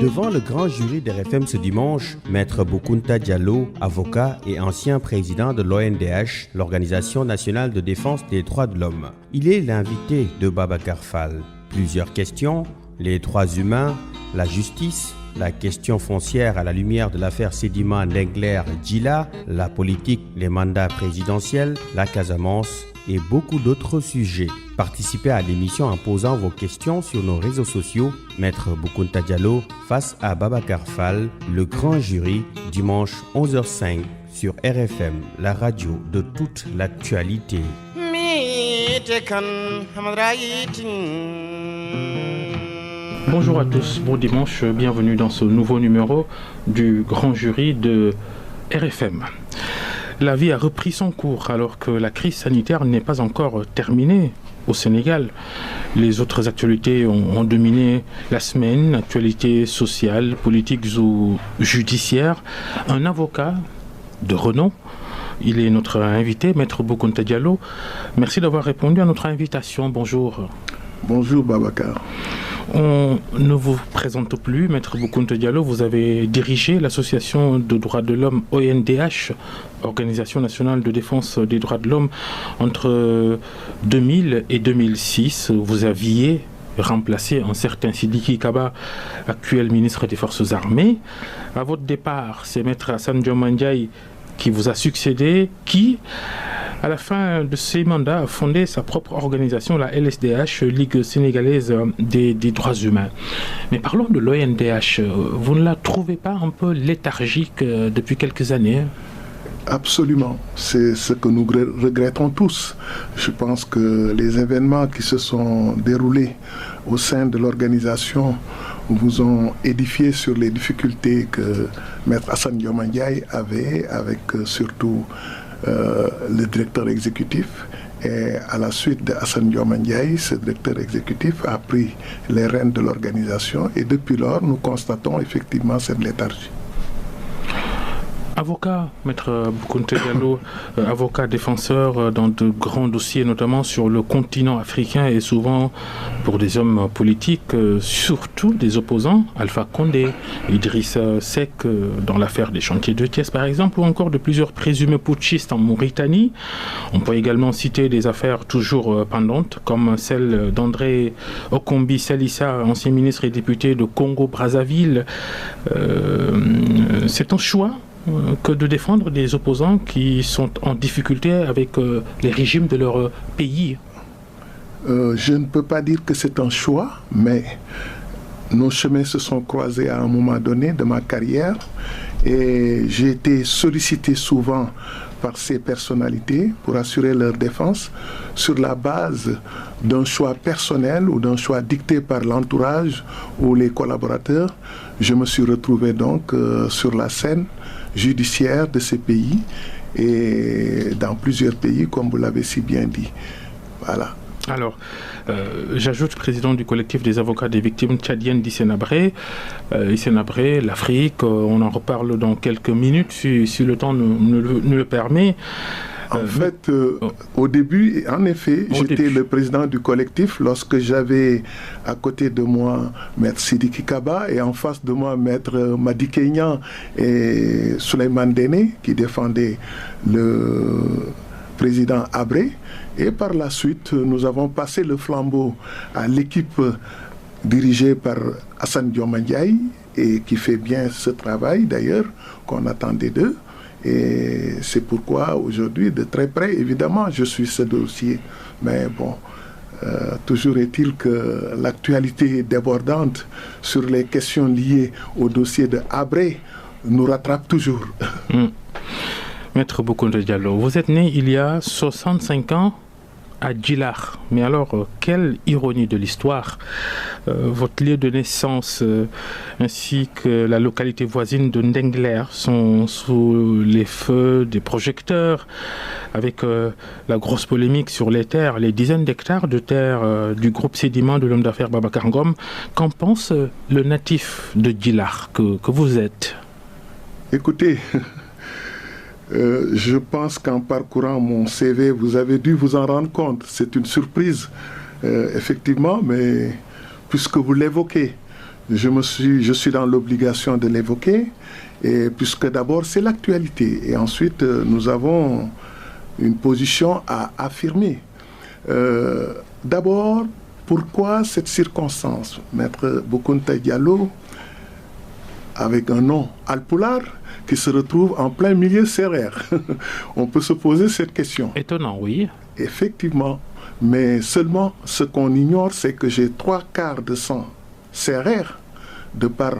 Devant le grand jury d'RFM ce dimanche, Maître Boukounta Diallo, avocat et ancien président de l'ONDH, l'Organisation nationale de défense des droits de l'homme. Il est l'invité de Babacar Fall. Plusieurs questions, les droits humains, la justice, la question foncière à la lumière de l'affaire Sedima Ndengler-Djila, la politique, les mandats présidentiels, la Casamance et beaucoup d'autres sujets. Participez à l'émission en posant vos questions sur nos réseaux sociaux. Maître Boukounta Diallo face à Babacar Fall, le grand jury, dimanche 11h05 sur RFM, la radio de toute l'actualité. Bonjour à tous, bon dimanche, bienvenue dans ce nouveau numéro du grand jury de RFM. La vie a repris son cours alors que la crise sanitaire n'est pas encore terminée au Sénégal. Les autres actualités ont dominé la semaine, actualités sociales, politiques ou judiciaires. Un avocat de renom, il est notre invité, Maître Boukounta Diallo. Merci d'avoir répondu à notre invitation. Bonjour. Bonjour Babacar. On ne vous présente plus, Maître Boukounta Diallo. Vous avez dirigé l'association de droits de l'homme ONDH, Organisation nationale de défense des droits de l'homme, entre 2000 et 2006. Vous aviez remplacé un certain Sidiki Kaba, actuel ministre des Forces armées. À votre départ, c'est Maître Assane Dioma Ndiaye qui vous a succédé, qui, à la fin de ses mandats, a fondé sa propre organisation, la LSDH, Ligue sénégalaise des droits humains. Mais parlons de l'ONDH. Vous ne la trouvez pas un peu léthargique depuis quelques années ? Absolument. C'est ce que nous regrettons tous. Je pense que les événements qui se sont déroulés au sein de l'organisation vous ont édifié sur les difficultés que Maître Assane Dioma Ndiaye avait avec surtout le directeur exécutif. Et à la suite de Assane Dioma Ndiaye, ce directeur exécutif a pris les rênes de l'organisation et depuis lors, nous constatons effectivement cette léthargie. Avocat, Maître Boukounta Diallo, avocat défenseur dans de grands dossiers, notamment sur le continent africain et souvent pour des hommes politiques, surtout des opposants, Alpha Condé, Idrissa Seck dans l'affaire des chantiers de Thiès par exemple, ou encore de plusieurs présumés putschistes en Mauritanie. On peut également citer des affaires toujours pendantes, comme celle d'André Okombi Salissa, ancien ministre et député de Congo-Brazzaville. C'est un choix que de défendre des opposants qui sont en difficulté avec les régimes de leur pays. Je ne peux pas dire que c'est un choix, mais nos chemins se sont croisés à un moment donné de ma carrière et j'ai été sollicité souvent par ces personnalités pour assurer leur défense sur la base d'un choix personnel ou d'un choix dicté par l'entourage ou les collaborateurs. Je me suis retrouvé donc sur la scène judiciaire de ces pays et dans plusieurs pays, comme vous l'avez si bien dit. Voilà. Alors, j'ajoute président du collectif des avocats des victimes tchadiennes d'Issénabré. Issénabré, l'Afrique, on en reparle dans quelques minutes si le temps nous le permet. En fait, au début, en effet, j'étais le président du collectif lorsque j'avais à côté de moi Maître Sidiki Kaba et en face de moi Maître Madi Kenyan et Souleymane Déné qui défendaient le président Abré. Et par la suite, nous avons passé le flambeau à l'équipe dirigée par Assane Dioma Ndiaye et qui fait bien ce travail d'ailleurs qu'on attendait d'eux. Et c'est pourquoi aujourd'hui, de très près, évidemment, je suis ce dossier. Mais bon, toujours est-il que l'actualité débordante sur les questions liées au dossier de Abré nous rattrape toujours. Maître Boukounta Diallo, vous êtes né il y a 65 ans à Djila. Mais alors, quelle ironie de l'histoire. Votre lieu de naissance ainsi que la localité voisine de Ndengler sont sous les feux des projecteurs avec la grosse polémique sur les terres, les dizaines d'hectares de terres du groupe Sedima de l'homme d'affaires Babacar Ngom. Qu'en pense le natif de Djila que vous êtes? Écoutez, je pense qu'en parcourant mon CV, vous avez dû vous en rendre compte. C'est une surprise, effectivement, mais puisque vous l'évoquez, je suis dans l'obligation de l'évoquer, et puisque d'abord c'est l'actualité, et ensuite nous avons une position à affirmer. D'abord, pourquoi cette circonstance? Maître Boukounta Diallo, avec un nom alpulaar, qui se retrouve en plein milieu sérère. On peut se poser cette question. Étonnant, oui. Effectivement, mais seulement ce qu'on ignore, c'est que j'ai 3/4 de sang sérère, de par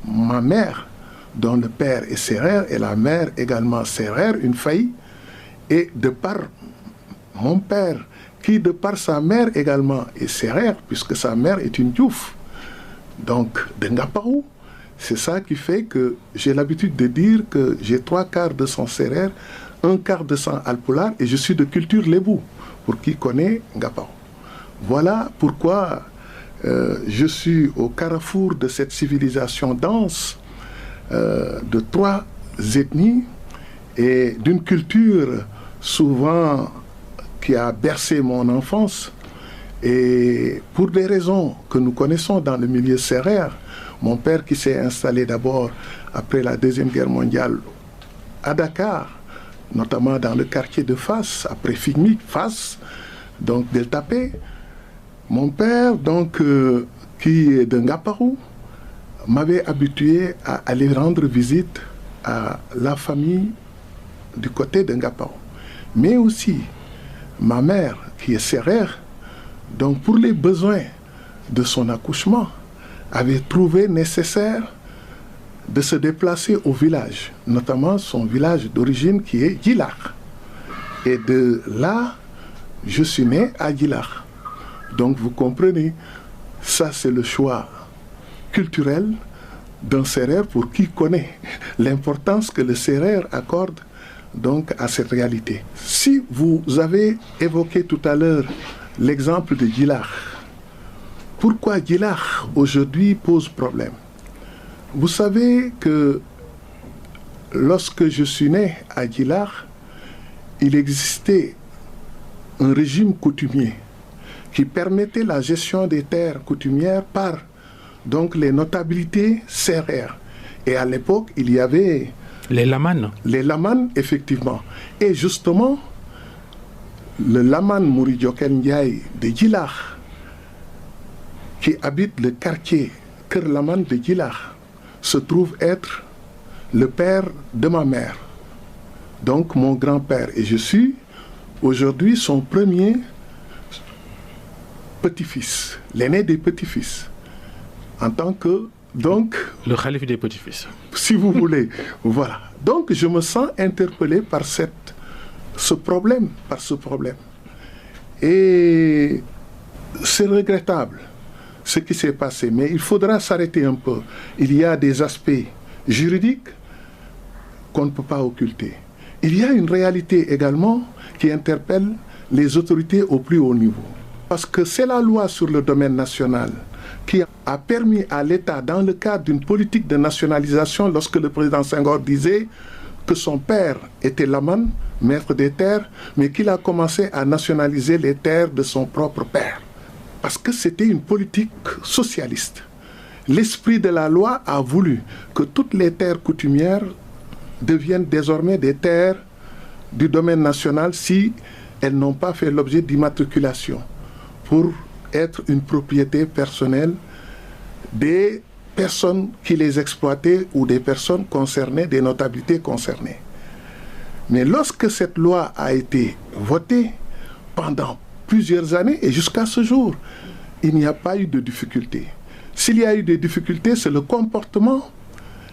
ma mère, dont le père est sérère, et la mère également sérère, une faillie, et de par mon père, qui de par sa mère également est sérère, puisque sa mère est une Diouf, donc de Ngaparou. C'est ça qui fait que j'ai l'habitude de dire que j'ai 3/4 de sang sérère, 1/4 de sang alpulaar, et je suis de culture lébou, pour qui connaît Ngaparou. Voilà pourquoi je suis au carrefour de cette civilisation dense de 3 ethnies et d'une culture souvent qui a bercé mon enfance. Et pour des raisons que nous connaissons dans le milieu sérère, mon père qui s'est installé d'abord après la Deuxième Guerre mondiale à Dakar, notamment dans le quartier de Fass, après Figmi, Fass, donc Deltapé. Mon père, donc, qui est de Ngaparou, m'avait habitué à aller rendre visite à la famille du côté de Ngaparou. Mais aussi, ma mère, qui est sérère, donc pour les besoins de son accouchement, avait trouvé nécessaire de se déplacer au village, notamment son village d'origine qui est Djilakh. Et de là, je suis né à Djilakh. Donc vous comprenez, ça c'est le choix culturel d'un Sérère pour qui connaît l'importance que le Sérère accorde donc à cette réalité. Si vous avez évoqué tout à l'heure l'exemple de Djilakh, pourquoi Djilakh aujourd'hui pose problème? Vous savez que lorsque je suis né à Djilakh, il existait un régime coutumier qui permettait la gestion des terres coutumières par donc les notabilités sérères. Et à l'époque, il y avait les lamanes. Les lamanes, effectivement. Et justement, le lamane Mouridiokène Ndiaye de Djilakh, qui habite le quartier Kër Lamane de Djilakh, se trouve être le père de ma mère, donc mon grand-père. Et je suis aujourd'hui son premier petit-fils, l'aîné des petits-fils, en tant que, donc... Le khalife des petits-fils. Si vous voulez, voilà. Donc je me sens interpellé par ce problème, Et c'est regrettable ce qui s'est passé, mais il faudra s'arrêter un peu. Il y a des aspects juridiques qu'on ne peut pas occulter. Il y a une réalité également qui interpelle les autorités au plus haut niveau. Parce que c'est la loi sur le domaine national qui a permis à l'État, dans le cadre d'une politique de nationalisation, lorsque le président Senghor disait que son père était lamane, maître des terres, mais qu'il a commencé à nationaliser les terres de son propre père. Parce que c'était une politique socialiste. L'esprit de la loi a voulu que toutes les terres coutumières deviennent désormais des terres du domaine national si elles n'ont pas fait l'objet d'immatriculation pour être une propriété personnelle des personnes qui les exploitaient ou des personnes concernées, des notabilités concernées. Mais lorsque cette loi a été votée pendant plusieurs années et jusqu'à ce jour, il n'y a pas eu de difficulté. S'il y a eu des difficultés, c'est le comportement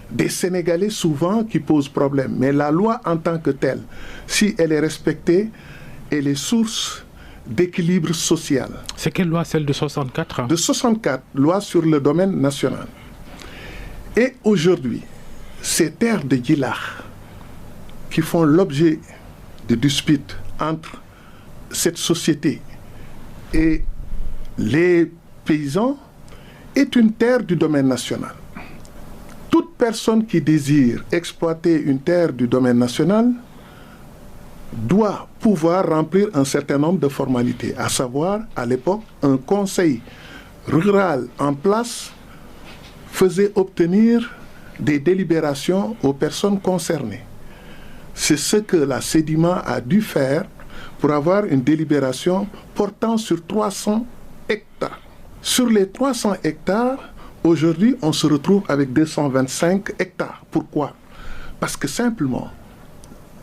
des Sénégalais souvent qui pose problème. Mais la loi en tant que telle, si elle est respectée, elle est source d'équilibre social. C'est quelle loi, celle de 64 ? De 64, loi sur le domaine national. Et aujourd'hui, ces terres de Djilakh qui font l'objet de disputes entre cette société et les paysans est une terre du domaine national. Toute personne qui désire exploiter une terre du domaine national doit pouvoir remplir un certain nombre de formalités, à savoir, à l'époque, un conseil rural en place faisait obtenir des délibérations aux personnes concernées. C'est ce que la Sedima a dû faire pour avoir une délibération portant sur 300 hectares. Sur les 300 hectares, aujourd'hui, on se retrouve avec 225 hectares. Pourquoi? Parce que simplement,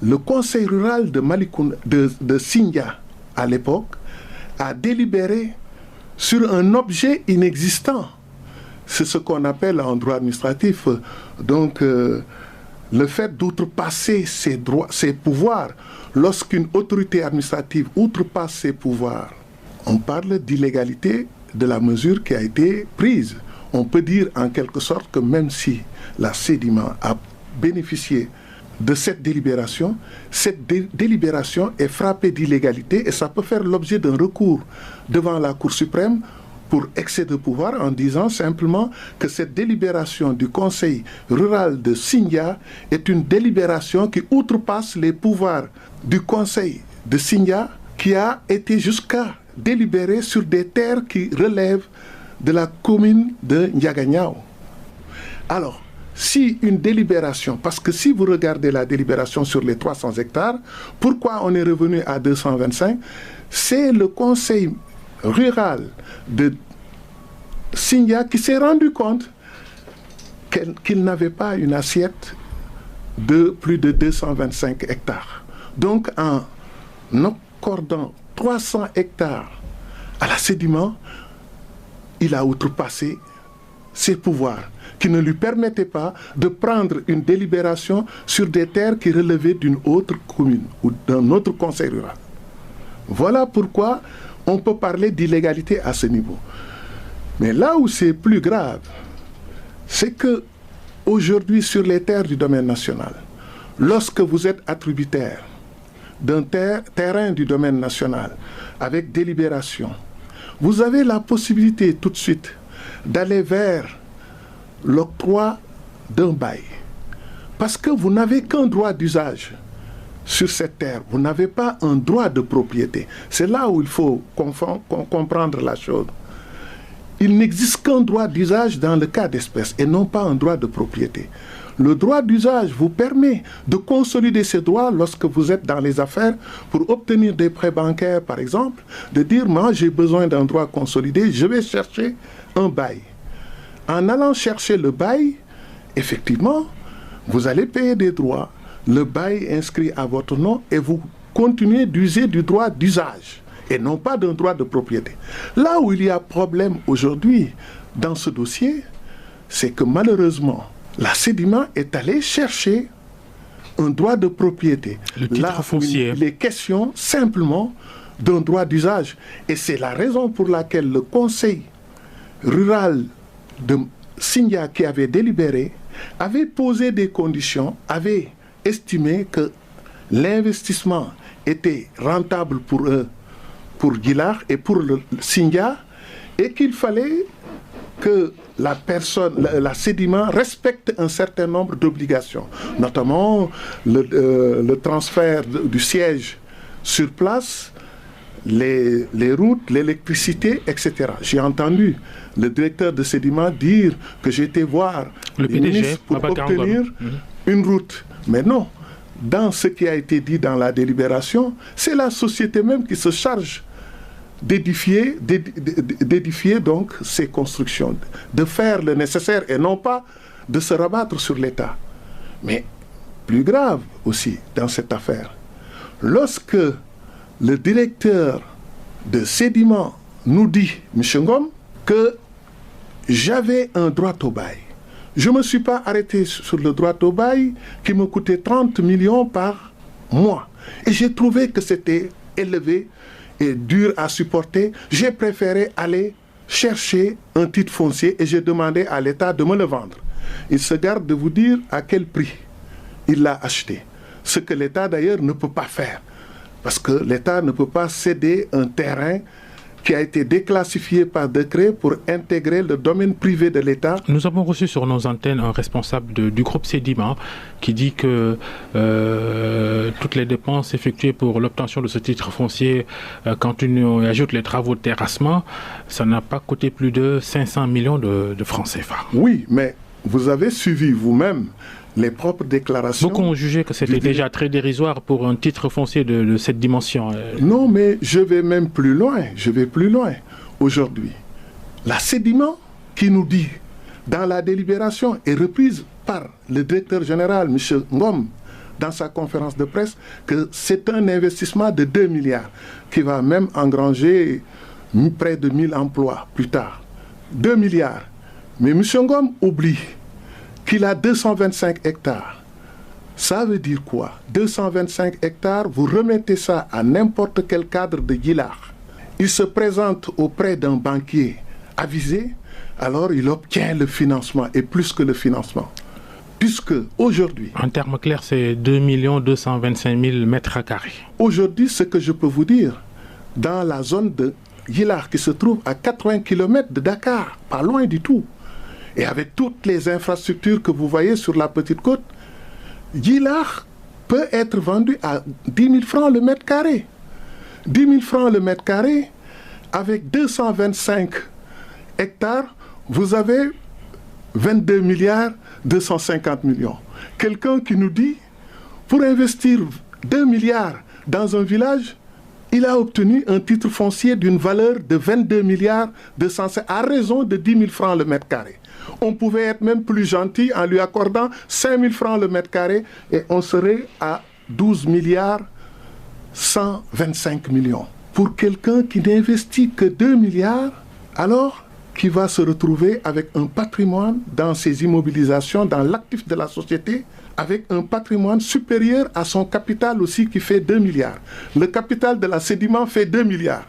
le conseil rural de Sindia, à l'époque, a délibéré sur un objet inexistant. C'est ce qu'on appelle en droit administratif, le fait d'outrepasser ses pouvoirs. Lorsqu'une autorité administrative outrepasse ses pouvoirs, on parle d'illégalité de la mesure qui a été prise. On peut dire en quelque sorte que même si la Sedima a bénéficié de cette délibération est frappée d'illégalité et ça peut faire l'objet d'un recours devant la Cour suprême pour excès de pouvoir en disant simplement que cette délibération du Conseil rural de Sindia est une délibération qui outrepasse les pouvoirs du Conseil de Sindia qui a été jusqu'à délibérer sur des terres qui relèvent de la commune de Ndiaganyao. Alors, si une délibération, parce que si vous regardez la délibération sur les 300 hectares, pourquoi on est revenu à 225? C'est le conseil rural de Sindia qui s'est rendu compte qu'il n'avait pas une assiette de plus de 225 hectares. Donc, en accordant 300 hectares à la Sedima, il a outrepassé ses pouvoirs qui ne lui permettaient pas de prendre une délibération sur des terres qui relevaient d'une autre commune ou d'un autre conseil rural. Voilà pourquoi on peut parler d'illégalité à ce niveau. Mais là où c'est plus grave, c'est que aujourd'hui sur les terres du domaine national, lorsque vous êtes attributaire d'un terrain du domaine national avec délibération, vous avez la possibilité tout de suite d'aller vers l'octroi d'un bail. Parce que vous n'avez qu'un droit d'usage sur cette terre. Vous n'avez pas un droit de propriété. C'est là où il faut comprendre la chose. Il n'existe qu'un droit d'usage dans le cas d'espèce et non pas un droit de propriété. Le droit d'usage vous permet de consolider ces droits lorsque vous êtes dans les affaires pour obtenir des prêts bancaires, par exemple, de dire, moi j'ai besoin d'un droit consolidé, je vais chercher un bail. En allant chercher le bail, effectivement, vous allez payer des droits, le bail est inscrit à votre nom et vous continuez d'user du droit d'usage et non pas d'un droit de propriété. Là où il y a problème aujourd'hui dans ce dossier, c'est que malheureusement, la Sedima est allée chercher un droit de propriété. Le titre foncier. Il est question simplement d'un droit d'usage. Et c'est la raison pour laquelle le conseil rural de Sindia qui avait délibéré avait posé des conditions, avait estimé que l'investissement était rentable pour eux, pour Guilard et pour le Sindia, et qu'il fallait que la Sedima respecte un certain nombre d'obligations, notamment le transfert du siège sur place, les routes, l'électricité, etc. J'ai entendu le directeur de Sedima dire que j'étais voir le PDG pour obtenir une route. Mais non, dans ce qui a été dit dans la délibération, c'est la société même qui se charge d'édifier donc ces constructions, de faire le nécessaire et non pas de se rabattre sur l'État. Mais plus grave aussi dans cette affaire, lorsque le directeur de Sedima nous dit, M. Ngom, que j'avais un droit au bail. Je ne me suis pas arrêté sur le droit au bail qui me coûtait 30 millions par mois. Et j'ai trouvé que c'était élevé et dur à supporter. J'ai préféré aller chercher un titre foncier et j'ai demandé à l'État de me le vendre. Il se garde de vous dire à quel prix il l'a acheté. Ce que l'État d'ailleurs ne peut pas faire. Parce que l'État ne peut pas céder un terrain qui a été déclassifié par décret pour intégrer le domaine privé de l'État. Nous avons reçu sur nos antennes un responsable du groupe Sedima qui dit que toutes les dépenses effectuées pour l'obtention de ce titre foncier, quand on ajoute les travaux de terrassement, ça n'a pas coûté plus de 500 millions de francs CFA. Oui, mais vous avez suivi vous-même les propres déclarations. Beaucoup ont jugé que c'était déjà très dérisoire pour un titre foncier de cette dimension. Non, mais je vais même plus loin. Je vais plus loin. Aujourd'hui, la Sedima qui nous dit, dans la délibération, est reprise par le directeur général, M. Ngom, dans sa conférence de presse, que c'est un investissement de 2 milliards qui va même engranger près de 1000 emplois plus tard. 2 milliards. Mais M. Ngom oublie qu'il a 225 hectares. Ça veut dire quoi? 225 hectares, vous remettez ça à n'importe quel cadre de Guilard. Il se présente auprès d'un banquier avisé, alors il obtient le financement, et plus que le financement. Puisque aujourd'hui... En termes clairs, c'est 2 225 000 mètres carrés. Aujourd'hui, ce que je peux vous dire, dans la zone de Guilard, qui se trouve à 80 km de Dakar, pas loin du tout, et avec toutes les infrastructures que vous voyez sur la petite côte, Guilard peut être vendu à 10 000 francs le mètre carré. 10 000 francs le mètre carré, avec 225 hectares, vous avez 22 milliards 250 millions. Quelqu'un qui nous dit, pour investir 2 milliards dans un village, il a obtenu un titre foncier d'une valeur de 22 milliards 250 à raison de 10 000 francs le mètre carré. On pouvait être même plus gentil en lui accordant 5 000 francs le mètre carré et on serait à 12 milliards 125 millions. Pour quelqu'un qui n'investit que 2 milliards, alors qui va se retrouver avec un patrimoine dans ses immobilisations, dans l'actif de la société, avec un patrimoine supérieur à son capital aussi qui fait 2 milliards. Le capital de la Sedima fait 2 milliards.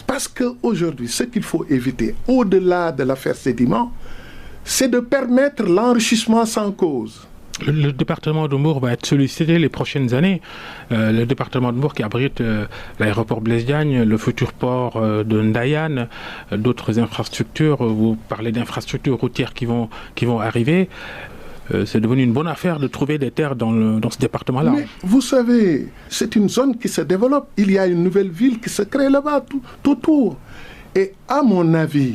Parce qu'aujourd'hui, ce qu'il faut éviter, au-delà de l'affaire Sedima, c'est de permettre l'enrichissement sans cause. Le département de Mbour va être sollicité les prochaines années. Le département de Mbour qui abrite l'aéroport Blaise Diagne, le futur port de Ndayane, d'autres infrastructures. Vous parlez d'infrastructures routières qui vont arriver. C'est devenu une bonne affaire de trouver des terres dans ce département-là. Mais vous savez, c'est une zone qui se développe. Il y a une nouvelle ville qui se crée là-bas, tout autour. Et à mon avis,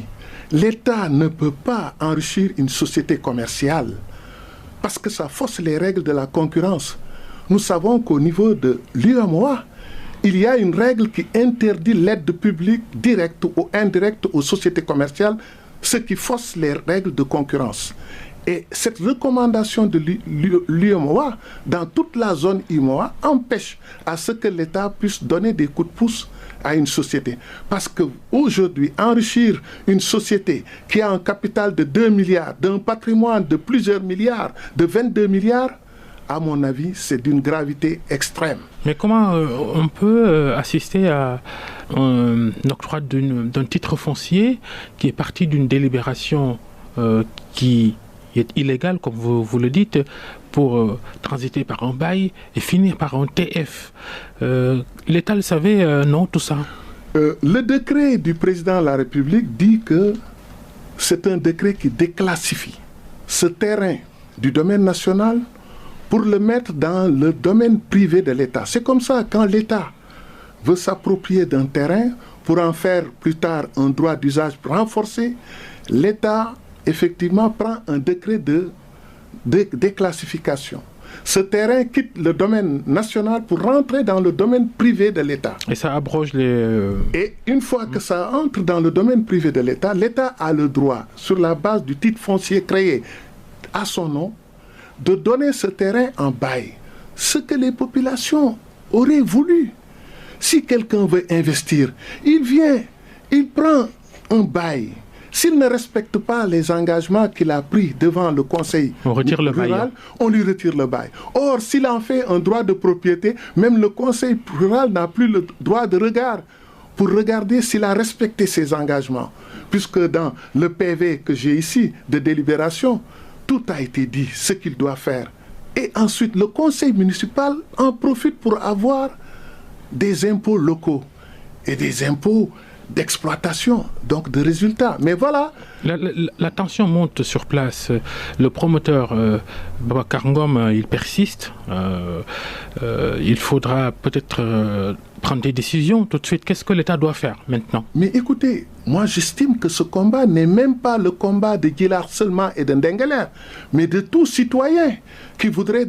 l'État ne peut pas enrichir une société commerciale parce que ça fausse les règles de la concurrence. Nous savons qu'au niveau de l'UEMOA, il y a une règle qui interdit l'aide publique directe ou indirecte aux sociétés commerciales, ce qui fausse les règles de concurrence. Et cette recommandation de l'UEMOA, dans toute la zone UEMOA, empêche à ce que l'État puisse donner des coups de pouce à une société. Parce qu'aujourd'hui, enrichir une société qui a un capital de 2 milliards, d'un patrimoine de plusieurs milliards, de 22 milliards, à mon avis, c'est d'une gravité extrême. Mais comment on peut assister à un octroi d'un titre foncier qui est parti d'une délibération qui est illégale, comme vous le dites, pour transiter par un bail et finir par un TF. L'État le savait, non, tout ça? Le décret du président de la République dit que c'est un décret qui déclassifie ce terrain du domaine national pour le mettre dans le domaine privé de l'État. C'est comme ça, quand l'État veut s'approprier d'un terrain pour en faire plus tard un droit d'usage renforcé, l'État effectivement prend un décret de déclassification. Ce terrain quitte le domaine national pour rentrer dans le domaine privé de l'État. Et ça abroge les... Et une fois que ça entre dans le domaine privé de l'État, l'État a le droit, sur la base du titre foncier créé à son nom, de donner ce terrain en bail. Ce que les populations auraient voulu. Si quelqu'un veut investir, il vient, il prend un bail. S'il ne respecte pas les engagements qu'il a pris devant le conseil rural, on lui retire le bail. Or, s'il en fait un droit de propriété, même le conseil rural n'a plus le droit de regard pour regarder s'il a respecté ses engagements. Puisque dans le PV que j'ai ici de délibération, tout a été dit, ce qu'il doit faire. Et ensuite, le conseil municipal en profite pour avoir des impôts locaux et des impôts d'exploitation, donc de résultats. Mais voilà. La tension monte sur place. Le promoteur Babacar Ngom, il persiste. Il faudra peut-être prendre des décisions tout de suite. Qu'est-ce que l'État doit faire maintenant? Mais écoutez, moi j'estime que ce combat n'est même pas le combat de Djillar seulement et de Ndingler, mais de tout citoyen qui voudrait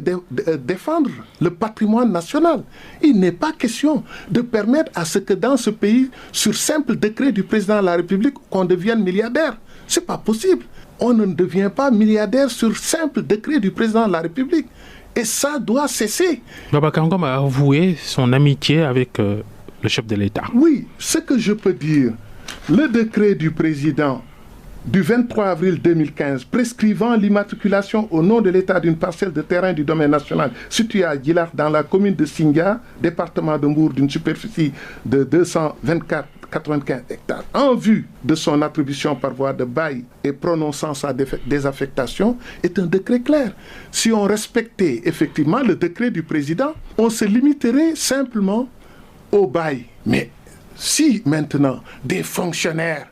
défendre le patrimoine national. Il n'est pas question de permettre à ce que dans ce pays, sur simple décret du président de la République, qu'on devienne milliardaire. C'est pas possible. On ne devient pas milliardaire sur simple décret du président de la République. Et ça doit cesser. Babacar Ngom a avoué son amitié avec le chef de l'État. Oui, ce que je peux dire, le décret du président du 23 avril 2015 prescrivant l'immatriculation au nom de l'État d'une parcelle de terrain du domaine national située à Djillar dans la commune de Singa, département de Mbour, d'une superficie de 224,95 hectares, en vue de son attribution par voie de bail et prononçant sa désaffectation, est un décret clair. Si on respectait effectivement le décret du président, on se limiterait simplement au bail. Mais si maintenant des fonctionnaires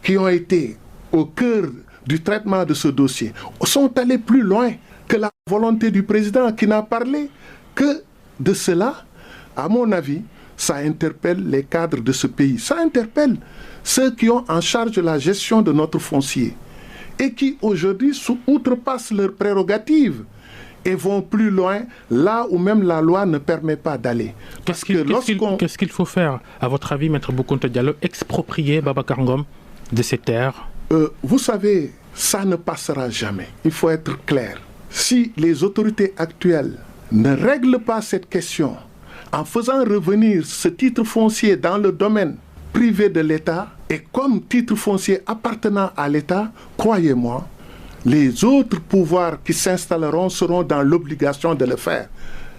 qui ont été au cœur du traitement de ce dossier sont allés plus loin que la volonté du président qui n'a parlé que de cela, à mon avis, ça interpelle les cadres de ce pays. Ça interpelle ceux qui ont en charge la gestion de notre foncier et qui aujourd'hui outrepassent leurs prérogatives et vont plus loin là où même la loi ne permet pas d'aller. Qu'est-ce qu'il faut faire, à votre avis, Maître Boucounta Diallo, exproprier Babacar Ngom de ses terres? Vous savez, ça ne passera jamais. Il faut être clair. Si les autorités actuelles ne règlent pas cette question en faisant revenir ce titre foncier dans le domaine privé de l'État et comme titre foncier appartenant à l'État, croyez-moi, les autres pouvoirs qui s'installeront seront dans l'obligation de le faire.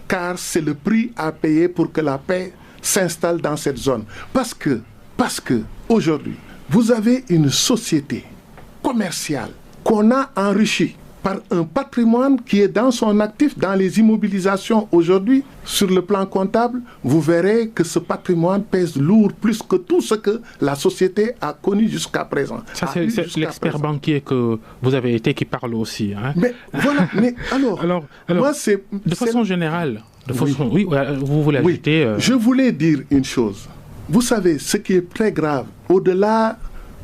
Car c'est le prix à payer pour que la paix s'installe dans cette zone. Parce que aujourd'hui, vous avez une société commerciale qu'on a enrichie par un patrimoine qui est dans son actif, dans les immobilisations aujourd'hui. Sur le plan comptable, vous verrez que ce patrimoine pèse lourd plus que tout ce que la société a connu jusqu'à présent. Ça, c'est l'expert banquier que vous avez été qui parle aussi. Hein. Mais voilà, mais alors moi, c'est... De façon générale, vous voulez ajouter... Je voulais dire une chose. Vous savez, ce qui est très grave, au-delà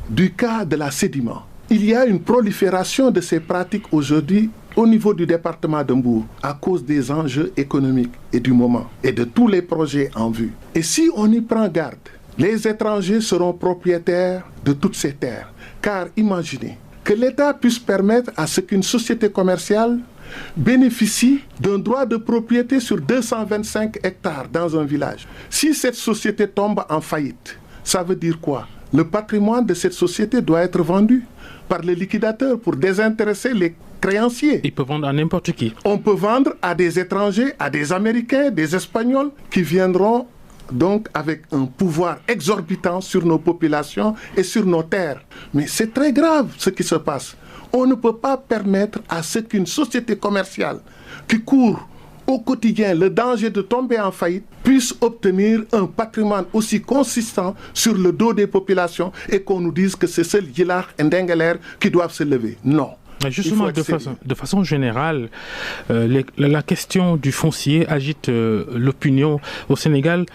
du cas de la sédiment, il y a une prolifération de ces pratiques aujourd'hui au niveau du département de Mbour à cause des enjeux économiques et du moment et de tous les projets en vue. Et si on y prend garde, les étrangers seront propriétaires de toutes ces terres. Car imaginez que l'État puisse permettre à ce qu'une société commerciale bénéficie d'un droit de propriété sur 225 hectares dans un village. Si cette société tombe en faillite, ça veut dire quoi? Le patrimoine de cette société doit être vendu par les liquidateurs pour désintéresser les créanciers. Ils peuvent vendre à n'importe qui. On peut vendre à des étrangers, à des Américains, des Espagnols qui viendront donc avec un pouvoir exorbitant sur nos populations et sur nos terres. Mais c'est très grave ce qui se passe. On ne peut pas permettre à ce qu'une société commerciale qui court au quotidien le danger de tomber en faillite puisse obtenir un patrimoine aussi consistant sur le dos des populations et qu'on nous dise que c'est seul Djillar et Ndingler qui doivent se lever. Non. Justement, de façon générale, la question du foncier agite l'opinion au Sénégal.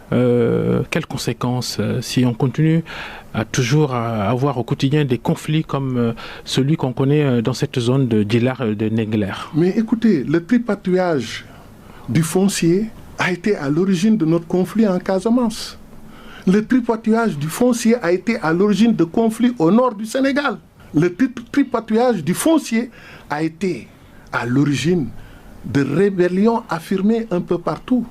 Quelles conséquences si on continue à toujours avoir au quotidien des conflits comme celui qu'on connaît dans cette zone de Djillar et de Ndingler? Mais écoutez, le tripatouillage du foncier a été à l'origine de notre conflit en Casamance. Le tripatouillage du foncier a été à l'origine de conflits au nord du Sénégal. Le tripatouillage du foncier a été à l'origine de rébellions affirmées un peu partout.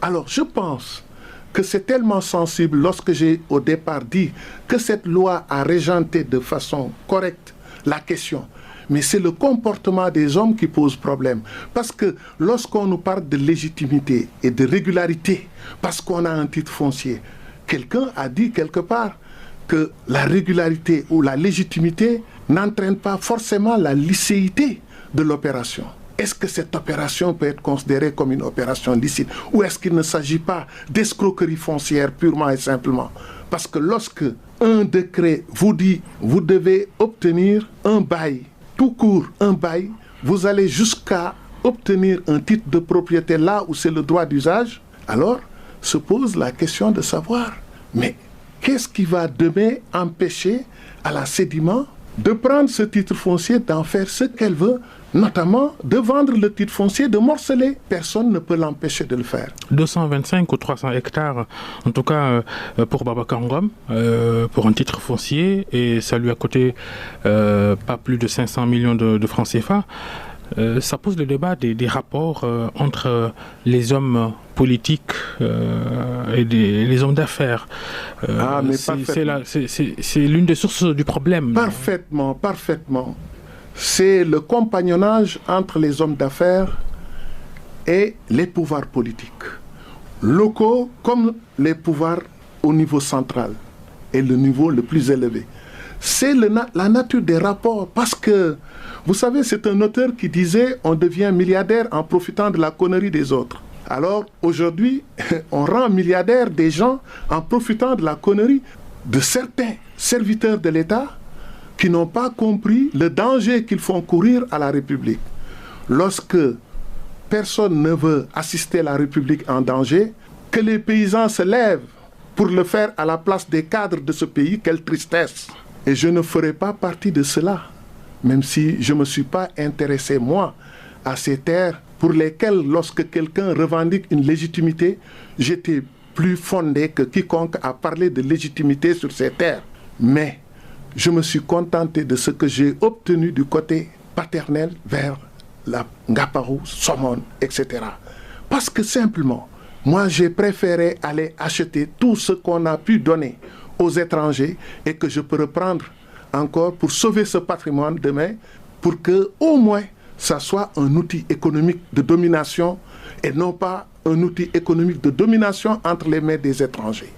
Alors je pense que c'est tellement sensible lorsque j'ai au départ dit que cette loi a régenté de façon correcte la question. Mais c'est le comportement des hommes qui pose problème. Parce que lorsqu'on nous parle de légitimité et de régularité, parce qu'on a un titre foncier, quelqu'un a dit quelque part que la régularité ou la légitimité n'entraîne pas forcément la licéité de l'opération. Est-ce que cette opération peut être considérée comme une opération licite ou est-ce qu'il ne s'agit pas d'escroquerie foncière purement et simplement? Parce que lorsque un décret vous dit vous devez obtenir un bail, tout court un bail, vous allez jusqu'à obtenir un titre de propriété là où c'est le droit d'usage, alors se pose la question de savoir, mais qu'est-ce qui va demain empêcher à la Sédiment de prendre ce titre foncier, d'en faire ce qu'elle veut, notamment de vendre le titre foncier, de morceler. Personne ne peut l'empêcher de le faire. 225 ou 300 hectares, en tout cas pour Babacar Ngom, pour un titre foncier, et ça lui a coûté pas plus de 500 millions de francs CFA. Ça pose le débat des rapports entre les hommes politiques et les hommes d'affaires. C'est l'une des sources du problème. Parfaitement. C'est le compagnonnage entre les hommes d'affaires et les pouvoirs politiques, locaux comme les pouvoirs au niveau central et le niveau le plus élevé. C'est la nature des rapports, parce que, vous savez, c'est un auteur qui disait « on devient milliardaire en profitant de la connerie des autres ». Alors, aujourd'hui, on rend milliardaire des gens en profitant de la connerie de certains serviteurs de l'État qui n'ont pas compris le danger qu'ils font courir à la République. Lorsque personne ne veut assister la République en danger, que les paysans se lèvent pour le faire à la place des cadres de ce pays, quelle tristesse! Et je ne ferai pas partie de cela, même si je ne me suis pas intéressé, moi, à ces terres pour lesquelles, lorsque quelqu'un revendique une légitimité, j'étais plus fondé que quiconque à parler de légitimité sur ces terres. Mais je me suis contenté de ce que j'ai obtenu du côté paternel vers la Ngaparou, Somone, etc. Parce que simplement, moi j'ai préféré aller acheter tout ce qu'on a pu donner aux étrangers et que je peux reprendre encore pour sauver ce patrimoine demain, pour que au moins ça soit un outil économique de domination et non pas un outil économique de domination entre les mains des étrangers.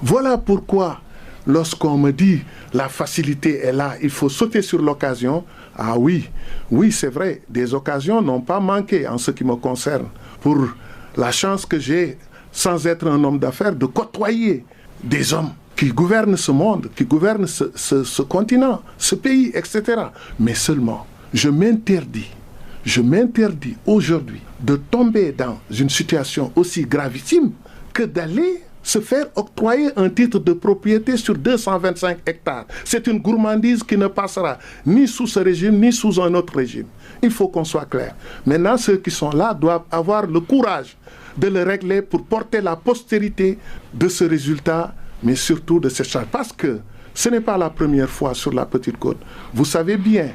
Voilà pourquoi lorsqu'on me dit la facilité est là, il faut sauter sur l'occasion, ah oui, c'est vrai, des occasions n'ont pas manqué en ce qui me concerne, pour la chance que j'ai, sans être un homme d'affaires, de côtoyer des hommes qui gouvernent ce monde, qui gouvernent ce continent, ce pays, etc. Mais seulement, je m'interdis aujourd'hui de tomber dans une situation aussi gravissime que d'aller se faire octroyer un titre de propriété sur 225 hectares. C'est une gourmandise qui ne passera ni sous ce régime, ni sous un autre régime. Il faut qu'on soit clair. Maintenant, ceux qui sont là doivent avoir le courage de le régler pour porter la postérité de ce résultat, mais surtout de cette charge. Parce que ce n'est pas la première fois sur la Petite Côte. Vous savez bien,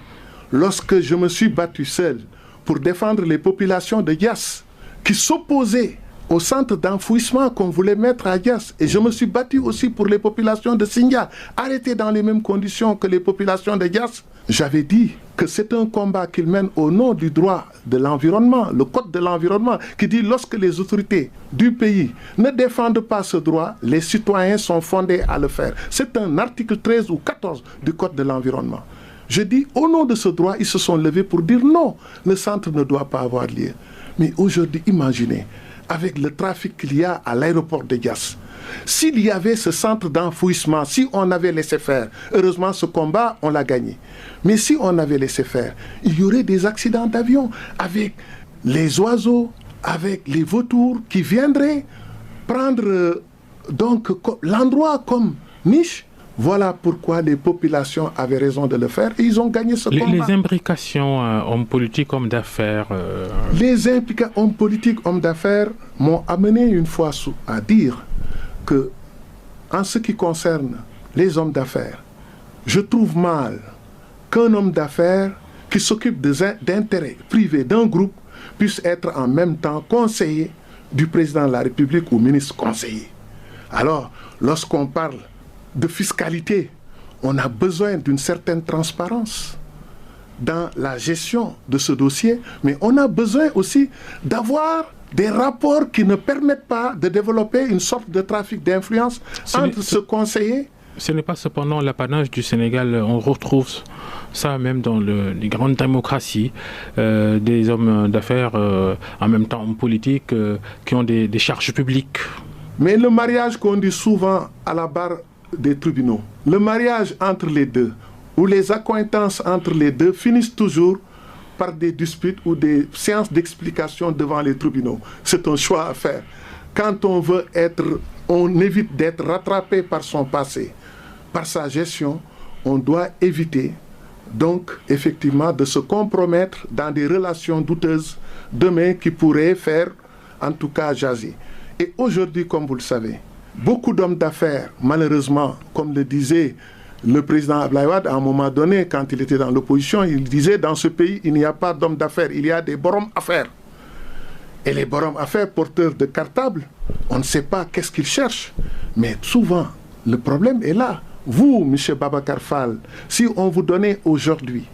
lorsque je me suis battu seul pour défendre les populations de Yass, qui s'opposaient au centre d'enfouissement qu'on voulait mettre à Yass, et je me suis battu aussi pour les populations de Sindia, arrêtées dans les mêmes conditions que les populations de Yass, j'avais dit que c'est un combat qu'ils mènent au nom du droit de l'environnement, le code de l'environnement, qui dit lorsque les autorités du pays ne défendent pas ce droit, les citoyens sont fondés à le faire. C'est un article 13 ou 14 du code de l'environnement. Je dis, au nom de ce droit, ils se sont levés pour dire non, le centre ne doit pas avoir lieu. Mais aujourd'hui, imaginez, avec le trafic qu'il y a à l'aéroport de Yass, s'il y avait ce centre d'enfouissement, si on avait laissé faire, heureusement ce combat, on l'a gagné. Mais si on avait laissé faire, il y aurait des accidents d'avion avec les oiseaux, avec les vautours qui viendraient prendre donc l'endroit comme niche. Voilà pourquoi les populations avaient raison de le faire et ils ont gagné ce combat. Les imbrications hommes politiques, hommes d'affaires... Les implications hommes politiques, hommes d'affaires m'ont amené une fois à dire que, en ce qui concerne les hommes d'affaires, je trouve mal qu'un homme d'affaires qui s'occupe d'intérêts privés d'un groupe puisse être en même temps conseiller du président de la République ou ministre conseiller. Alors, lorsqu'on parle de fiscalité, on a besoin d'une certaine transparence dans la gestion de ce dossier, mais on a besoin aussi d'avoir des rapports qui ne permettent pas de développer une sorte de trafic d'influence entre ce conseiller. Ce n'est pas cependant l'apanage du Sénégal. On retrouve ça même dans les grandes démocraties, des hommes d'affaires, en même temps hommes politiques, qui ont des charges publiques. Mais le mariage qu'on dit souvent à la barre des tribunaux. Le mariage entre les deux, ou les accointances entre les deux finissent toujours par des disputes ou des séances d'explication devant les tribunaux. C'est un choix à faire. Quand on évite d'être rattrapé par son passé, par sa gestion, on doit éviter donc effectivement de se compromettre dans des relations douteuses demain qui pourraient faire en tout cas jaser. Et aujourd'hui, comme vous le savez, beaucoup d'hommes d'affaires, malheureusement, comme le disait le président Abdoulaye Wade, à un moment donné, quand il était dans l'opposition, il disait dans ce pays, il n'y a pas d'hommes d'affaires, il y a des borom affaires. Et les borom affaires porteurs de cartables, on ne sait pas qu'est-ce qu'ils cherchent. Mais souvent, le problème est là. Vous, M. Babacar Fall, si on vous donnait aujourd'hui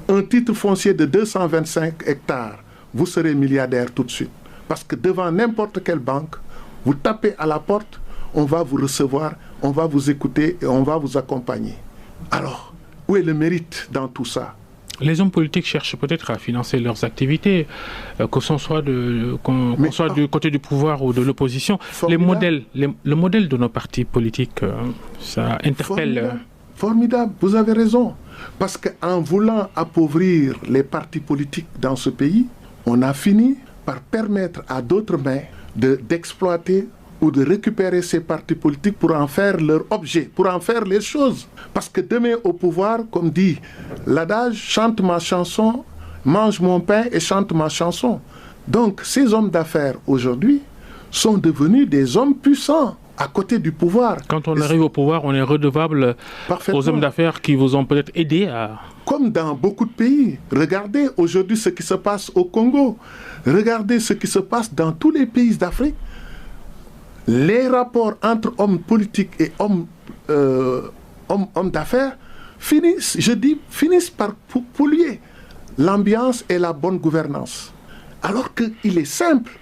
un titre foncier de 225 hectares, vous serez milliardaire tout de suite. Parce que devant n'importe quelle banque, vous tapez à la porte, on va vous recevoir, on va vous écouter et on va vous accompagner. Alors, où est le mérite dans tout ça? Les hommes politiques cherchent peut-être à financer leurs activités, que ce soit du côté du pouvoir ou de l'opposition. Le modèle de nos partis politiques, ça interpelle. Formidable, vous avez raison. Parce qu'en voulant appauvrir les partis politiques dans ce pays, on a fini par permettre à d'autres mains d'exploiter ou de récupérer ces partis politiques pour en faire leur objet, pour en faire les choses. Parce que demain au pouvoir, comme dit l'adage, chante ma chanson, mange mon pain et chante ma chanson. Donc ces hommes d'affaires aujourd'hui sont devenus des hommes puissants à côté du pouvoir. Quand on arrive au pouvoir, on est redevable aux hommes d'affaires qui vous ont peut-être aidé à... Comme dans beaucoup de pays. Regardez aujourd'hui ce qui se passe au Congo. Regardez ce qui se passe dans tous les pays d'Afrique. Les rapports entre hommes politiques et hommes d'affaires finissent par polluer l'ambiance et la bonne gouvernance. Alors qu'il est simple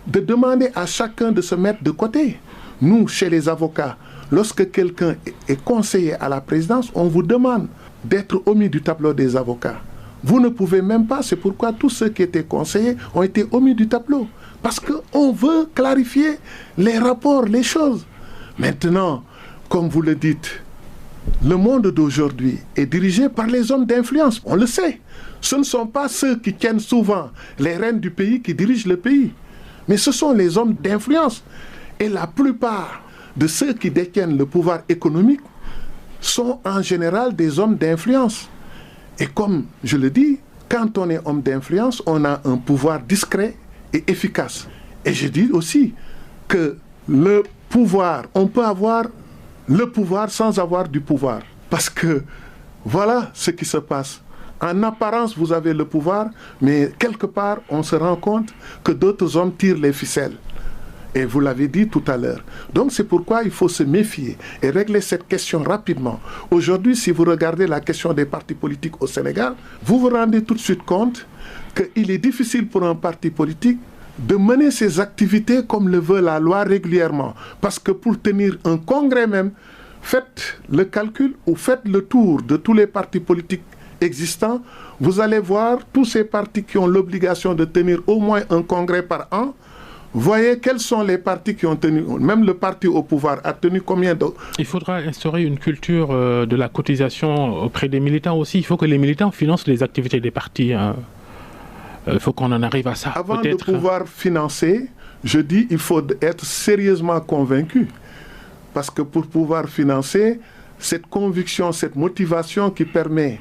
de demander à chacun de se mettre de côté. Nous, chez les avocats, lorsque quelqu'un est conseiller à la présidence, on vous demande d'être omis du tableau des avocats. Vous ne pouvez même pas, c'est pourquoi tous ceux qui étaient conseillers ont été omis du tableau. Parce qu'on veut clarifier les rapports, les choses. Maintenant, comme vous le dites, le monde d'aujourd'hui est dirigé par les hommes d'influence. On le sait. Ce ne sont pas ceux qui tiennent souvent les rênes du pays qui dirigent le pays. Mais ce sont les hommes d'influence. Et la plupart de ceux qui détiennent le pouvoir économique sont en général des hommes d'influence. Et comme je le dis, quand on est homme d'influence, on a un pouvoir discret et efficace. Et je dis aussi que le pouvoir, on peut avoir le pouvoir sans avoir du pouvoir. Parce que voilà ce qui se passe. En apparence, vous avez le pouvoir, mais quelque part, on se rend compte que d'autres hommes tirent les ficelles. Et vous l'avez dit tout à l'heure. Donc c'est pourquoi il faut se méfier et régler cette question rapidement. Aujourd'hui, si vous regardez la question des partis politiques au Sénégal, vous vous rendez tout de suite compte qu'il est difficile pour un parti politique de mener ses activités comme le veut la loi régulièrement. Parce que pour tenir un congrès même, faites le calcul ou faites le tour de tous les partis politiques existants, vous allez voir tous ces partis qui ont l'obligation de tenir au moins un congrès par an. Voyez quels sont les partis qui ont tenu, même le parti au pouvoir a tenu combien de... Il faudra instaurer une culture de la cotisation auprès des militants aussi. Il faut que les militants financent les activités des partis. Il faut qu'on en arrive à ça. Avant de pouvoir financer, je dis il faut être sérieusement convaincu. Parce que pour pouvoir financer, cette conviction, cette motivation qui permet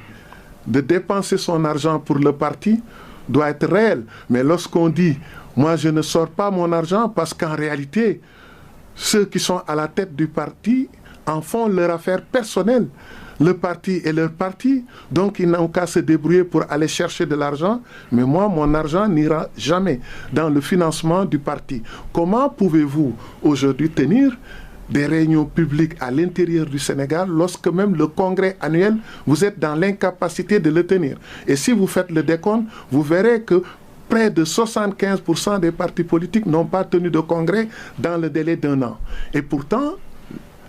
de dépenser son argent pour le parti doit être réelle. Mais lorsqu'on dit... Moi, je ne sors pas mon argent parce qu'en réalité, ceux qui sont à la tête du parti en font leur affaire personnelle. Le parti est leur parti, donc ils n'ont qu'à se débrouiller pour aller chercher de l'argent. Mais moi, mon argent n'ira jamais dans le financement du parti. Comment pouvez-vous aujourd'hui tenir des réunions publiques à l'intérieur du Sénégal lorsque même le congrès annuel, vous êtes dans l'incapacité de le tenir? Et si vous faites le décompte, vous verrez que près de 75% des partis politiques n'ont pas tenu de congrès dans le délai d'1 an. Et pourtant,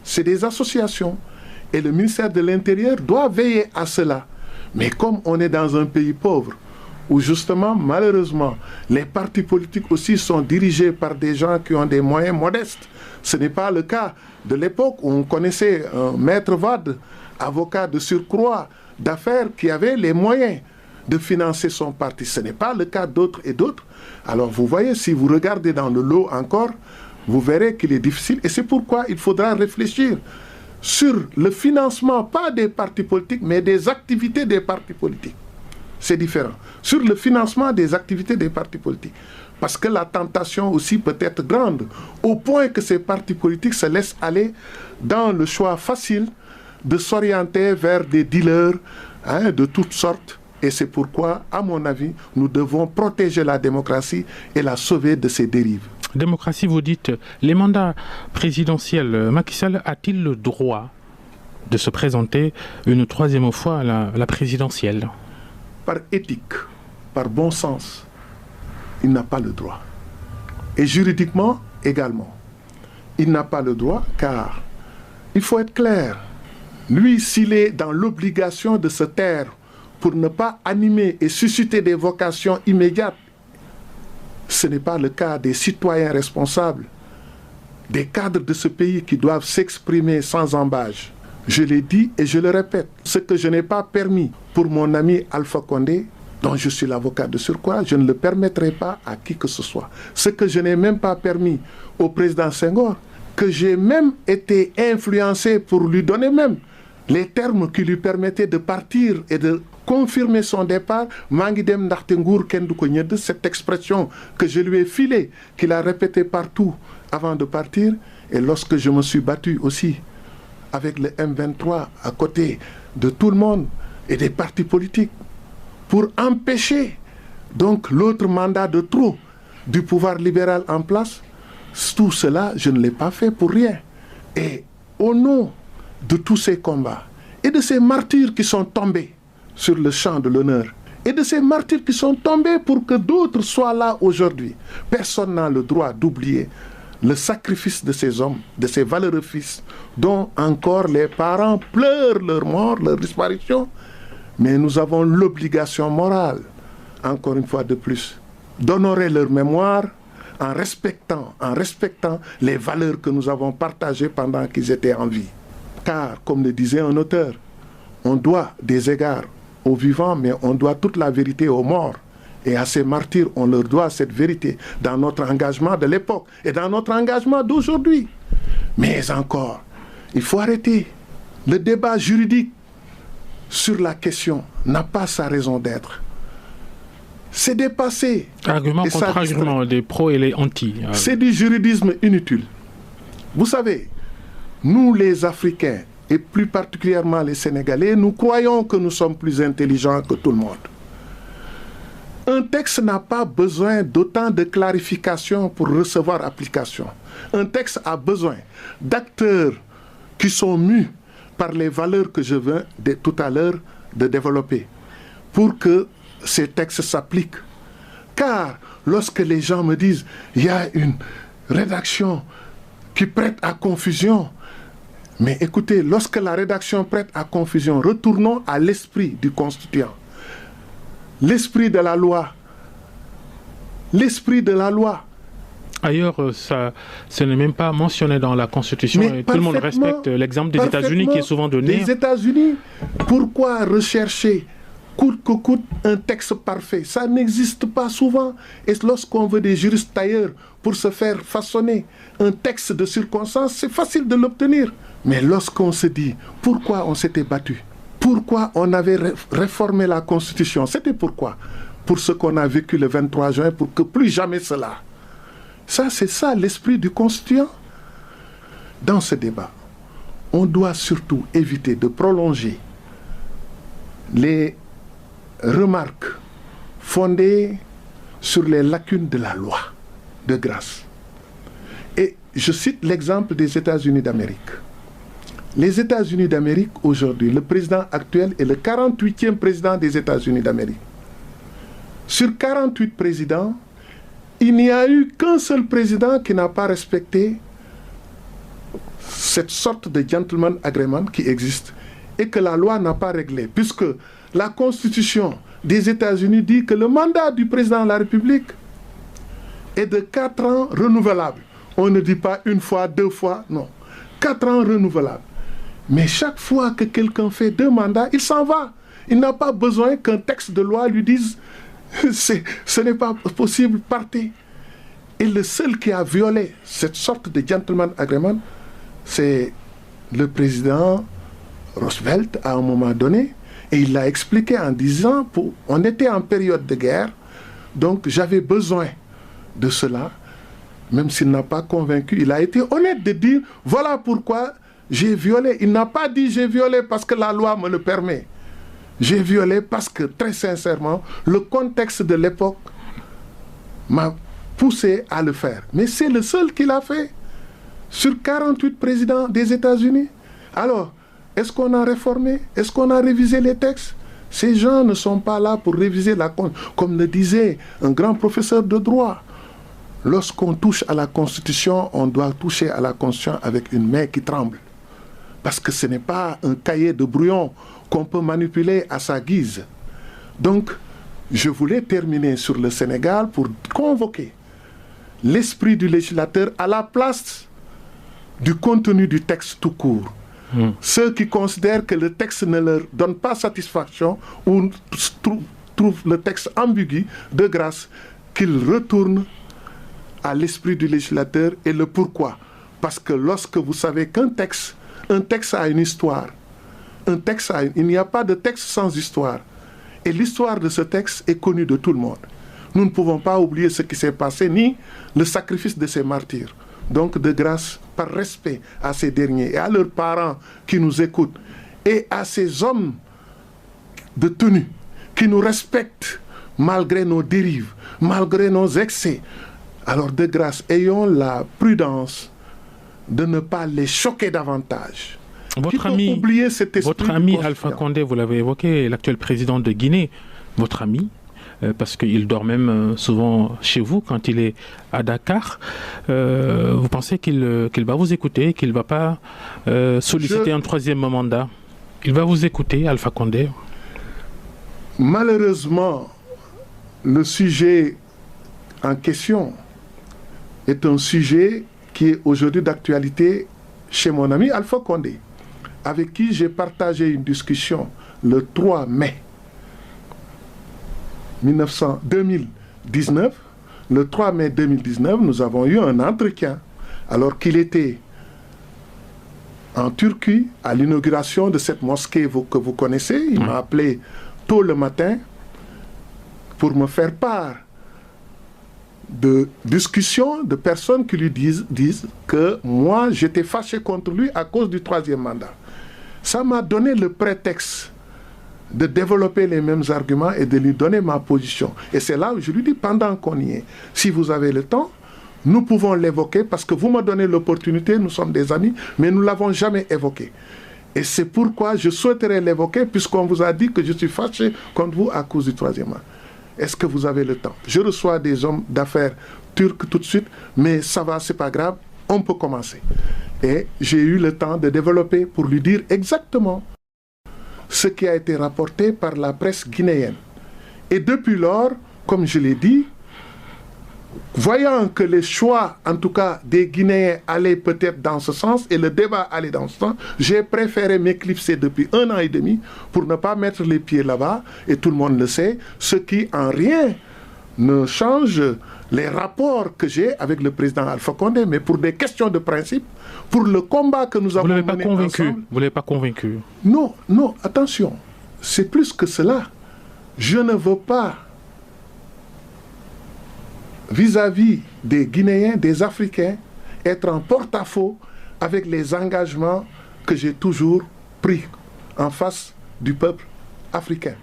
c'est des associations. Et le ministère de l'Intérieur doit veiller à cela. Mais comme on est dans un pays pauvre, où justement, malheureusement, les partis politiques aussi sont dirigés par des gens qui ont des moyens modestes. Ce n'est pas le cas de l'époque où on connaissait Maître Wade, avocat de surcroît d'affaires, qui avait les moyens de financer son parti. Ce n'est pas le cas d'autres et d'autres. Alors vous voyez, si vous regardez dans le lot encore, vous verrez qu'il est difficile. Et c'est pourquoi il faudra réfléchir sur le financement, pas des partis politiques, mais des activités des partis politiques. C'est différent. Sur le financement des activités des partis politiques. Parce que la tentation aussi peut être grande, au point que ces partis politiques se laissent aller dans le choix facile de s'orienter vers des dealers de toutes sortes. Et c'est pourquoi, à mon avis, nous devons protéger la démocratie et la sauver de ces dérives. Démocratie, vous dites, les mandats présidentiels, Macky Sall a-t-il le droit de se présenter une troisième fois à la présidentielle? Par éthique, par bon sens, il n'a pas le droit. Et juridiquement également, il n'a pas le droit, car il faut être clair. Lui, s'il est dans l'obligation de se taire pour ne pas animer et susciter des vocations immédiates, ce n'est pas le cas des citoyens responsables, des cadres de ce pays qui doivent s'exprimer sans embâche. Je l'ai dit et je le répète, ce que je n'ai pas permis pour mon ami Alpha Condé, dont je suis l'avocat de surcroît, je ne le permettrai pas à qui que ce soit. Ce que je n'ai même pas permis au président Senghor, que j'ai même été influencé pour lui donner même les termes qui lui permettaient de partir et de confirmer son départ, Mangidem Ndartengour Kenduko, cette expression que je lui ai filée, qu'il a répétée partout avant de partir, et lorsque je me suis battu aussi avec le M23 à côté de tout le monde et des partis politiques pour empêcher donc l'autre mandat de trop du pouvoir libéral en place, tout cela, je ne l'ai pas fait pour rien. Et au nom de tous ces combats et de ces martyrs qui sont tombés sur le champ de l'honneur et de ces martyrs qui sont tombés pour que d'autres soient là aujourd'hui, personne n'a le droit d'oublier le sacrifice de ces hommes, de ces valeureux fils, dont encore les parents pleurent leur mort, leur disparition. Mais nous avons l'obligation morale, encore une fois de plus, d'honorer leur mémoire en respectant les valeurs que nous avons partagées pendant qu'ils étaient en vie. Car, comme le disait un auteur, on doit des égards aux vivants, mais on doit toute la vérité aux morts. Et à ces martyrs, on leur doit cette vérité dans notre engagement de l'époque et dans notre engagement d'aujourd'hui. Mais encore, il faut arrêter. Le débat juridique sur la question n'a pas sa raison d'être. C'est dépassé. Argument contre argument, des pros et les anti. C'est du juridisme inutile. Vous savez, nous les Africains, et plus particulièrement les Sénégalais, nous croyons que nous sommes plus intelligents que tout le monde. Un texte n'a pas besoin d'autant de clarifications pour recevoir application. Un texte a besoin d'acteurs qui sont mus par les valeurs que je viens tout à l'heure de développer pour que ces textes s'appliquent. Car lorsque les gens me disent il y a une rédaction qui prête à confusion, mais écoutez, lorsque la rédaction prête à confusion, retournons à l'esprit du constituant. L'esprit de la loi. L'esprit de la loi. Ailleurs, ce n'est même pas mentionné dans la Constitution. Et tout le monde respecte l'exemple des États-Unis qui est souvent donné. Les États-Unis, pourquoi rechercher coûte que coûte un texte parfait? Ça n'existe pas souvent. Et lorsqu'on veut des juristes tailleurs pour se faire façonner un texte de circonstance, c'est facile de l'obtenir. Mais lorsqu'on se dit pourquoi on s'était battu, pourquoi on avait réformé la Constitution, c'était pourquoi? Pour ce qu'on a vécu le 23 juin, pour que plus jamais cela. Ça, c'est ça l'esprit du constituant. Dans ce débat, on doit surtout éviter de prolonger les remarques fondées sur les lacunes de la loi, de grâce. Et je cite l'exemple des États-Unis d'Amérique. Les États-Unis d'Amérique, aujourd'hui, le président actuel est le 48e président des États-Unis d'Amérique. Sur 48 présidents, il n'y a eu qu'un seul président qui n'a pas respecté cette sorte de gentleman agreement qui existe et que la loi n'a pas réglé, puisque la Constitution des États-Unis dit que le mandat du président de la République est de 4 ans renouvelable. On ne dit pas une fois, 2 fois, non. 4 ans renouvelables. Mais chaque fois que quelqu'un fait 2 mandats, il s'en va. Il n'a pas besoin qu'un texte de loi lui dise ce n'est pas possible, partez. Et le seul qui a violé cette sorte de gentleman agreement, c'est le président Roosevelt à un moment donné. Et il l'a expliqué en disant, on était en période de guerre, donc j'avais besoin de cela. Même s'il n'a pas convaincu, il a été honnête de dire, voilà pourquoi j'ai violé. Il n'a pas dit j'ai violé parce que la loi me le permet. J'ai violé parce que, très sincèrement, le contexte de l'époque m'a poussé à le faire. Mais c'est le seul qui l'a fait sur 48 présidents des États-Unis. Alors, est-ce qu'on a réformé? Est-ce qu'on a révisé les textes? Ces gens ne sont pas là pour réviser la Constitution. Comme le disait un grand professeur de droit, lorsqu'on touche à la Constitution, on doit toucher à la Constitution avec une main qui tremble. Parce que ce n'est pas un cahier de brouillon qu'on peut manipuler à sa guise. Donc, je voulais terminer sur le Sénégal pour convoquer l'esprit du législateur à la place du contenu du texte tout court. Ceux qui considèrent que le texte ne leur donne pas satisfaction ou trouvent le texte ambigu, de grâce, qu'ils retournent à l'esprit du législateur et le pourquoi. Parce que lorsque vous savez qu'un texte a une histoire, il n'y a pas de texte sans histoire. Et l'histoire de ce texte est connue de tout le monde. Nous ne pouvons pas oublier ce qui s'est passé, ni le sacrifice de ces martyrs. Donc, de grâce, par respect à ces derniers et à leurs parents qui nous écoutent, et à ces hommes de tenue qui nous respectent malgré nos dérives, malgré nos excès, alors de grâce, ayons la prudence de ne pas les choquer davantage. Votre ami Alpha Condé, vous l'avez évoqué, l'actuel président de Guinée, votre ami, parce qu'il dort même souvent chez vous quand il est à Dakar. Vous pensez qu'il va vous écouter, qu'il ne va pas solliciter un 3e mandat? Il va vous écouter, Alpha Condé? Malheureusement, le sujet en question est un sujet qui est aujourd'hui d'actualité chez mon ami Alpha Condé, avec qui j'ai partagé une discussion le 3 mai 2019. Le 3 mai 2019, nous avons eu un entretien alors qu'il était en Turquie à l'inauguration de cette mosquée que vous connaissez. Il m'a appelé tôt le matin pour me faire part de discussions de personnes qui lui disent que moi, j'étais fâché contre lui à cause du 3e mandat. Ça m'a donné le prétexte de développer les mêmes arguments et de lui donner ma position. Et c'est là où je lui dis, pendant qu'on y est, si vous avez le temps, nous pouvons l'évoquer parce que vous me donnez l'opportunité, nous sommes des amis, mais nous ne l'avons jamais évoqué. Et c'est pourquoi je souhaiterais l'évoquer, puisqu'on vous a dit que je suis fâché contre vous à cause du 3e mandat. Est-ce que vous avez le temps? Je reçois des hommes d'affaires turcs tout de suite, mais ça va, c'est pas grave, on peut commencer. Et j'ai eu le temps de développer pour lui dire exactement ce qui a été rapporté par la presse guinéenne. Et depuis lors, comme je l'ai dit, voyant que les choix, en tout cas des Guinéens, allaient peut-être dans ce sens, et le débat allait dans ce sens, j'ai préféré m'éclipser depuis 1 an et demi pour ne pas mettre les pieds là-bas, et tout le monde le sait, ce qui en rien ne change les rapports que j'ai avec le président Alpha Condé, mais pour des questions de principe, pour le combat que nous avons mené ensemble... Vous ne l'avez pas convaincu? Non, non, attention, c'est plus que cela. Je ne veux pas, vis-à-vis des Guinéens, des Africains, être en porte-à-faux avec les engagements que j'ai toujours pris en face du peuple africain.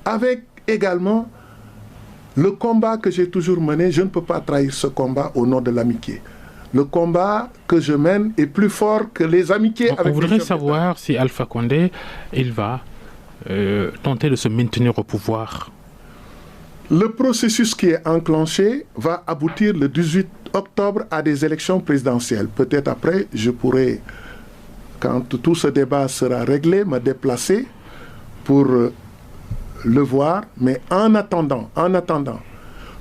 Avec également le combat que j'ai toujours mené, je ne peux pas trahir ce combat au nom de l'amitié. Le combat que je mène est plus fort que les amitiés avec les... On voudrait savoir si Alpha Condé, il va tenter de se maintenir au pouvoir. Le processus qui est enclenché va aboutir le 18 octobre à des élections présidentielles. Peut-être après, je pourrai, quand tout ce débat sera réglé, me déplacer pour le voir, mais en attendant,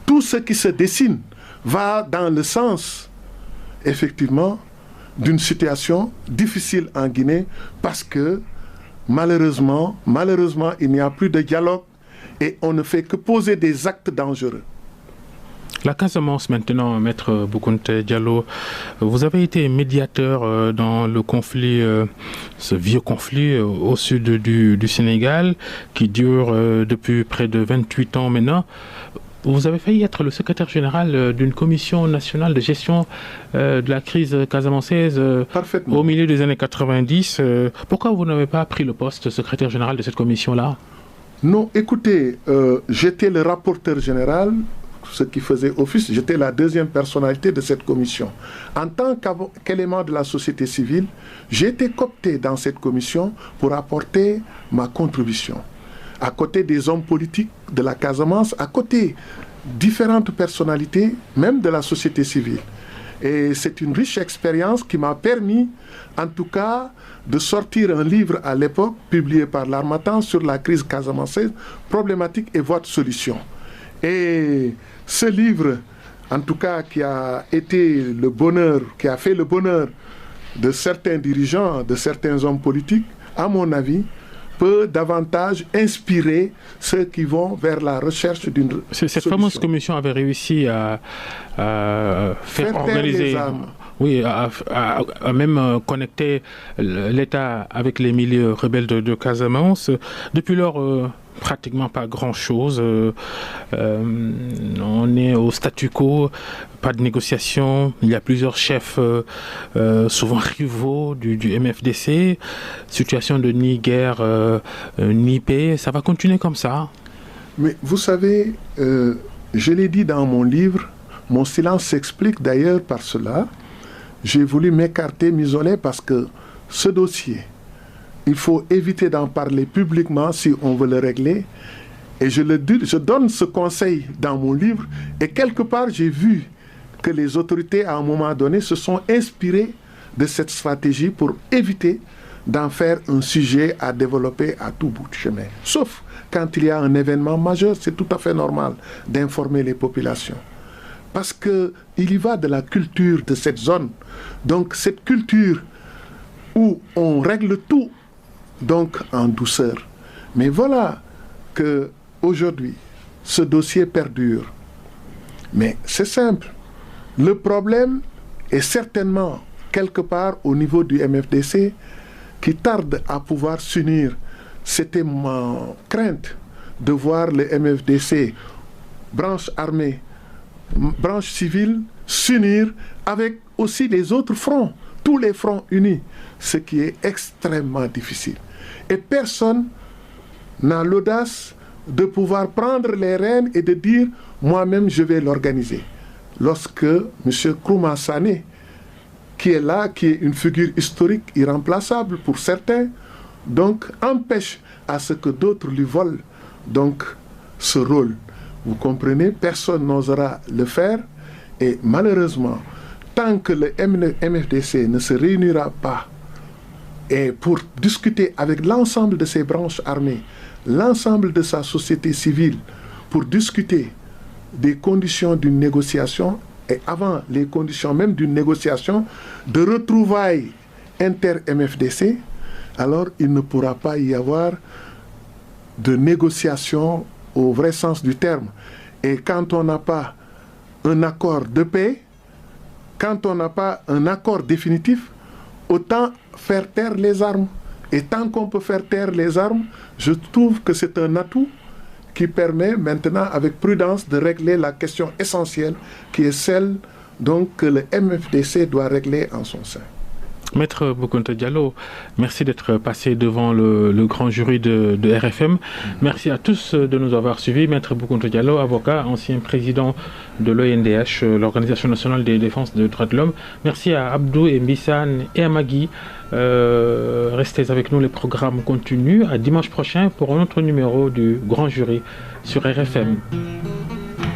tout ce qui se dessine va dans le sens, effectivement, d'une situation difficile en Guinée, parce que malheureusement, il n'y a plus de dialogue et on ne fait que poser des actes dangereux. La Casamance maintenant, Maître Boukounta Diallo, vous avez été médiateur dans le conflit, ce vieux conflit au sud du Sénégal, qui dure depuis près de 28 ans maintenant. Vous avez failli être le secrétaire général d'une commission nationale de gestion de la crise casamançaise au milieu des années 90. Pourquoi vous n'avez pas pris le poste de secrétaire général de cette commission-là? Non, écoutez, j'étais le rapporteur général, ce qui faisait office, j'étais la deuxième personnalité de cette commission. En tant qu'élément de la société civile, j'ai été coopté dans cette commission pour apporter ma contribution. À côté des hommes politiques de la Casamance, à côté différentes personnalités, même de la société civile. Et c'est une riche expérience qui m'a permis, en tout cas, de sortir un livre à l'époque, publié par l'Harmattan, sur la crise casamançaise, problématique et voie de solution. Et ce livre, en tout cas, qui a été le bonheur, qui a fait le bonheur de certains dirigeants, de certains hommes politiques, à mon avis, peut davantage inspirer ceux qui vont vers la recherche d'une solution. Cette fameuse commission avait réussi à faire organiser... les armes. Oui, à même connecter l'État avec les milieux rebelles de Casamance. Depuis lors, pratiquement pas grand-chose. On est au statu quo, pas de négociation. Il y a plusieurs chefs, souvent rivaux du MFDC. Situation de ni guerre, ni paix. Ça va continuer comme ça. Mais vous savez, je l'ai dit dans mon livre, mon silence s'explique d'ailleurs par cela. J'ai voulu m'écarter, m'isoler parce que ce dossier, il faut éviter d'en parler publiquement si on veut le régler. Et je donne ce conseil dans mon livre. Et quelque part, j'ai vu que les autorités, à un moment donné, se sont inspirées de cette stratégie pour éviter d'en faire un sujet à développer à tout bout de chemin. Sauf quand il y a un événement majeur, c'est tout à fait normal d'informer les populations. Parce qu'il y va de la culture de cette zone. Donc cette culture où on règle tout donc en douceur. Mais voilà que aujourd'hui ce dossier perdure. Mais c'est simple. Le problème est certainement quelque part au niveau du MFDC qui tarde à pouvoir s'unir. C'était ma crainte de voir le MFDC, branche armée, branche civile, s'unir avec aussi les autres fronts, tous les fronts unis, ce qui est extrêmement difficile. Et personne n'a l'audace de pouvoir prendre les rênes et de dire « moi-même, je vais l'organiser ». Lorsque M. Kourouma Sané, qui est là, qui est une figure historique irremplaçable pour certains, donc empêche à ce que d'autres lui volent donc ce rôle. Vous comprenez, personne n'osera le faire et malheureusement, tant que le MFDC ne se réunira pas et pour discuter avec l'ensemble de ses branches armées, l'ensemble de sa société civile, pour discuter des conditions d'une négociation et avant les conditions même d'une négociation, de retrouvailles inter-MFDC, alors il ne pourra pas y avoir de négociation au vrai sens du terme. Et quand on n'a pas un accord de paix, quand on n'a pas un accord définitif, autant faire taire les armes. Et tant qu'on peut faire taire les armes, je trouve que c'est un atout qui permet maintenant avec prudence de régler la question essentielle qui est celle donc, que le MFDC doit régler en son sein. Maître Boukounta Diallo, merci d'être passé devant le grand jury de RFM. Merci à tous de nous avoir suivis. Maître Boukounta Diallo, avocat, ancien président de l'ONDH, l'Organisation nationale de défense des droits de l'homme. Merci à Abdou et Mbissane et à Magui. Restez avec nous, les programmes continuent. À dimanche prochain pour un autre numéro du grand jury sur RFM.